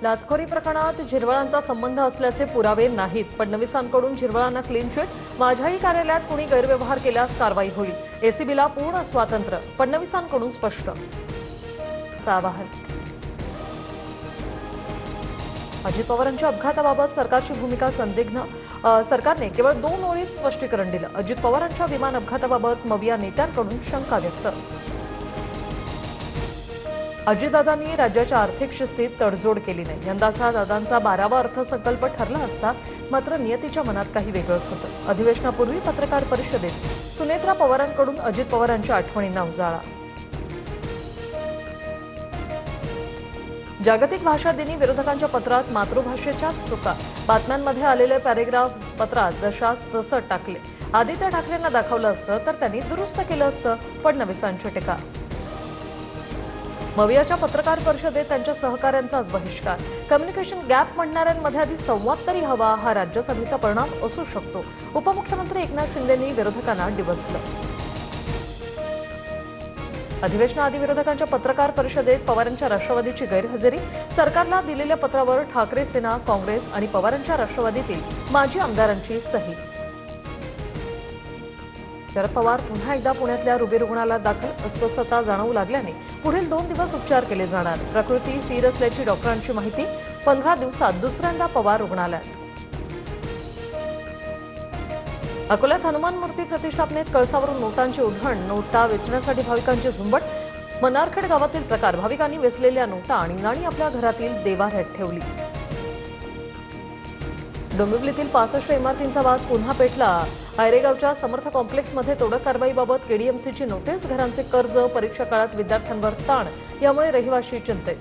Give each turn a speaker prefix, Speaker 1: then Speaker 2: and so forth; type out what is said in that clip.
Speaker 1: लाचखोरी प्रकरणात झिरवळांचा संबंध असल्याचे पुरावे नाहीत. फडणवीसांकडून झिरवळांना क्लीन चिट. माझ्याही कार्यालयात कुणी गैरव्यवहार केल्यास कारवाई होईल. एसीबीला पूर्ण स्वातंत्र्य. फडणवीसांकडून स्पष्ट आवाहन. अजित पवारांच्या अपघाताबाबत सरकारची भूमिका संदिग्ध. सरकारने केवळ 2 ओळीत स्पष्टीकरण दिलं. अजित पवारांच्या विमान अपघाताबाबत मविया नेत्यांकडून शंका व्यक्त. अजितदादांनी राज्याच्या आर्थिक शिस्तीत तडजोड केली नाही. यंदाचा दादांचा 12वा अर्थसंकल्प ठरला असता, मात्र नियतीच्या मनात काही वेगळंच होतं. अधिवेशनापूर्वी पत्रकार परिषदेत सुनेत्रा पवारांकडून अजित पवारांच्या आठवणींना उजाळा. जागतिक भाषा दिनी विरोधकांच्या पत्रात मातृभाषेच्या चुका. बातम्यांमध्ये आलेले पॅरेग्राफ पत्रात जशास तसं टाकले. आदित्य ठाकरेंना दाखवलं असतं तर त्यांनी दुरुस्त केलं असतं. फडणवीसांची टीका. मवियाच्या पत्रकार परिषदेत त्यांच्या सहकाऱ्यांचाच बहिष्कार. कम्युनिकेशन गॅप म्हणणाऱ्यांमध्ये आधी संवाद तरी हवा, हा राज्यसभेचा परिणाम असू शकतो. उपमुख्यमंत्री एकनाथ शिंदेंनी विरोधकांना डिवचलं. अधिवेशनाआधी विरोधकांच्या पत्रकार परिषदेत पवारांच्या राष्ट्रवादीची गैरहजेरी. सरकारला दिलेल्या पत्रावर ठाकरे सेना, काँग्रेस आणि पवारांच्या राष्ट्रवादीतील माजी आमदारांची सही. शरद पवार पुन्हा एकदा पुण्यातल्या रुबी रुग्णालयात दाखल. अस्वस्थता जाणवू लागल्याने पुढील 2 दिवस उपचार केले जाणार. प्रकृती स्थिर असल्याची डॉक्टरांची माहिती. 15 दिवसात दुसऱ्यांदा पवार रुग्णालयात. अकोल्यात हनुमान मूर्ती प्रतिष्ठापनेत कळसावरून नोटांची उधळण. नोटा वेचण्यासाठी भाविकांची झुंबड. मनारखेड गावातील प्रकार. भाविकांनी वेचलेल्या नोटा आणि नाणी आपल्या घरातील देवाऱ्यात ठेवली. डोंबिवलीतील 65 इमारतींचा वाद पुन्हा पेटला. आयरेगावच्या समर्थ कॉम्प्लेक्समध्ये तोडक कारवाईबाबत केडीएमसीची नोटीस. घरांचे कर्ज, परीक्षा काळात विद्यार्थ्यांवर ताण यामुळे रहिवाशी चिंतेत.